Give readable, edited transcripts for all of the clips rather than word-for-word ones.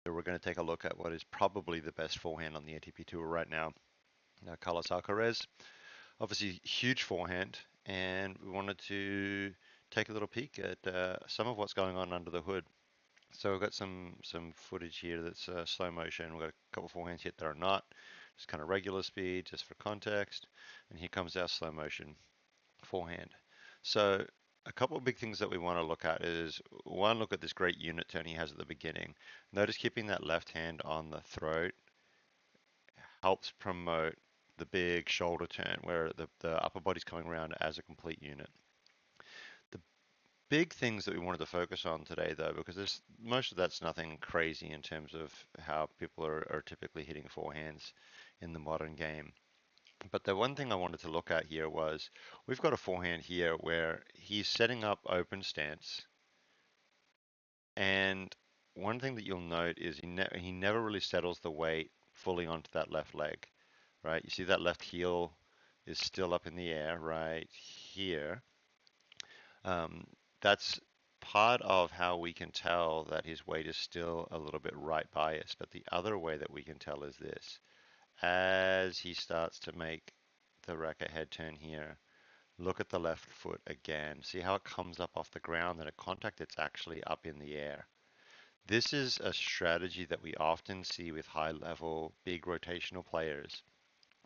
So we're going to take a look at what is probably the best forehand on the ATP Tour right now, Carlos Alcaraz. Obviously, huge forehand, and we wanted to take a little peek at some of what's going on under the hood. So we've got some footage here that's slow motion. We've got a couple forehands hit that are not, just kind of regular speed, just for context. And here comes our slow motion forehand. So a couple of big things that we want to look at is one, look at this great unit turn he has at the beginning. Notice keeping that left hand on the throat helps promote the big shoulder turn where the upper body's coming around as a complete unit. The big things that we wanted to focus on today, though, because there's most of that's nothing crazy in terms of how people are typically hitting forehands in the modern game. But the one thing I wanted to look at here was we've got a forehand here where he's setting up open stance, and one thing that you'll note is he never really settles the weight fully onto that left leg, right? You see that left heel is still up in the air right here. Um, that's part of how we can tell that his weight is still a little bit right biased. But the other way that we can tell is this. As he starts to make the racket head turn here, look at the left foot again. See how it comes up off the ground and at contact it's actually up in the air. This is a strategy that we often see with high level, big rotational players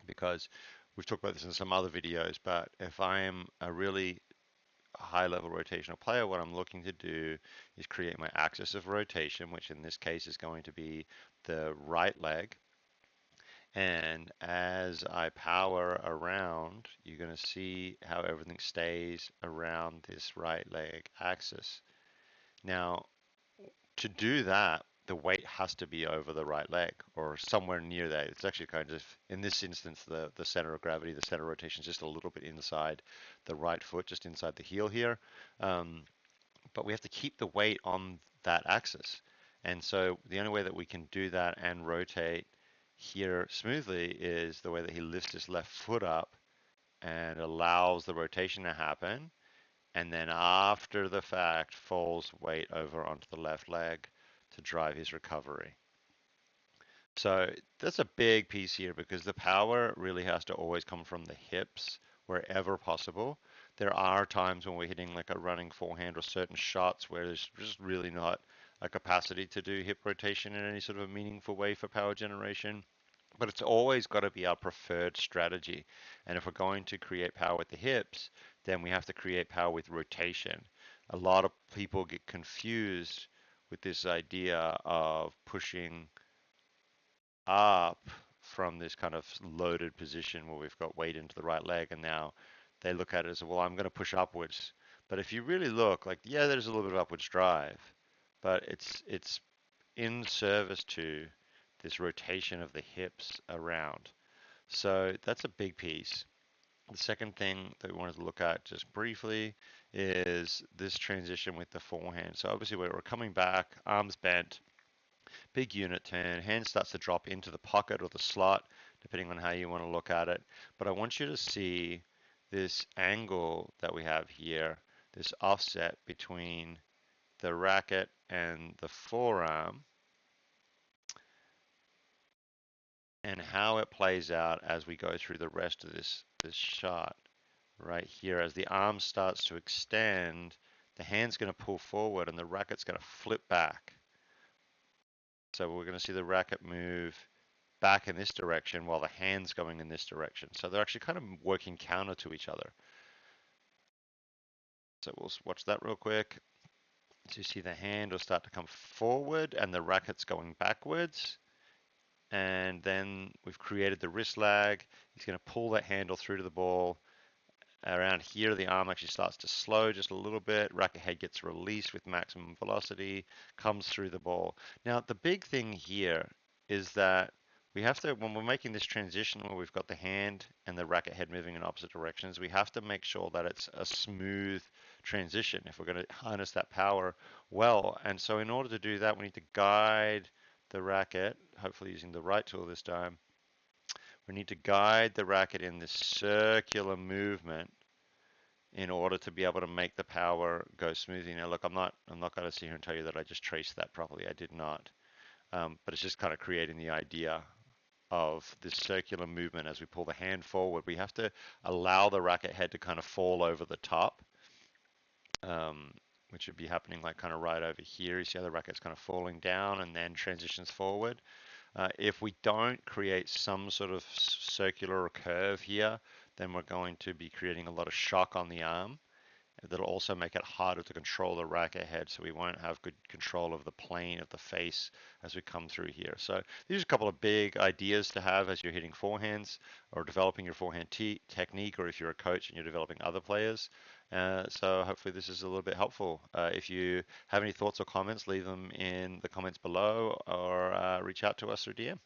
because we've talked about this in some other videos, but if I am a really high level rotational player, what I'm looking to do is create my axis of rotation, which in this case is going to be the right leg. And as I power around, you're going to see how everything stays around this right leg axis. Now, to do that, the weight has to be over the right leg or somewhere near that. It's actually kind of, in this instance, the center of gravity, the center of rotation is just a little bit inside the right foot, just inside the heel here. Um, but we have to keep the weight on that axis. And so the only way that we can do that and rotate here smoothly is the way that he lifts his left foot up and allows the rotation to happen. And then after the fact, falls weight over onto the left leg to drive his recovery. So that's a big piece here because the power really has to always come from the hips wherever possible. There are times when we're hitting like a running forehand or certain shots where there's just really not a capacity to do hip rotation in any sort of a meaningful way for power generation. But it's always got to be our preferred strategy. And if we're going to create power with the hips, then we have to create power with rotation. A lot of people get confused with this idea of pushing up from this kind of loaded position where we've got weight into the right leg, and now they look at it as, well, I'm going to push upwards. But if you really look, like, yeah, there's a little bit of upwards drive, but it's in service to this rotation of the hips around. So that's a big piece. The second thing that we wanted to look at just briefly is this transition with the forehand. So obviously we're coming back, arms bent, big unit turn, hand starts to drop into the pocket or the slot, depending on how you want to look at it. But I want you to see this angle that we have here, this offset between the racket and the forearm, and how it plays out as we go through the rest of this shot right here. As the arm starts to extend, the hand's going to pull forward and the racket's going to flip back. So we're going to see the racket move back in this direction while the hand's going in this direction. So they're actually kind of working counter to each other. So we'll watch that real quick. So you see the hand will start to come forward and the racket's going backwards. And then we've created the wrist lag. He's going to pull that handle through to the ball. Around here, the arm actually starts to slow just a little bit. Racket head gets released with maximum velocity, comes through the ball. Now, the big thing here is that we have to, when we're making this transition where we've got the hand and the racket head moving in opposite directions, we have to make sure that it's a smooth transition if we're going to harness that power well. And so in order to do that, we need to guide the racket, hopefully using the right tool this time. We need to guide the racket in this circular movement in order to be able to make the power go smoothly. Now, look, I'm not going to sit here and tell you that I just traced that properly. I did not. But it's just kind of creating the idea of this circular movement as we pull the hand forward. We have to allow the racket head to kind of fall over the top, um, which would be happening like kind of right over here. You see how the racket's kind of falling down and then transitions forward. If we don't create some sort of circular or curve here, then we're going to be creating a lot of shock on the arm. That'll also make it harder to control the racket head, so we won't have good control of the plane of the face as we come through here. So these are a couple of big ideas to have as you're hitting forehands or developing your forehand technique, or if you're a coach and you're developing other players. So hopefully this is a little bit helpful. If you have any thoughts or comments, leave them in the comments below or reach out to us through DM.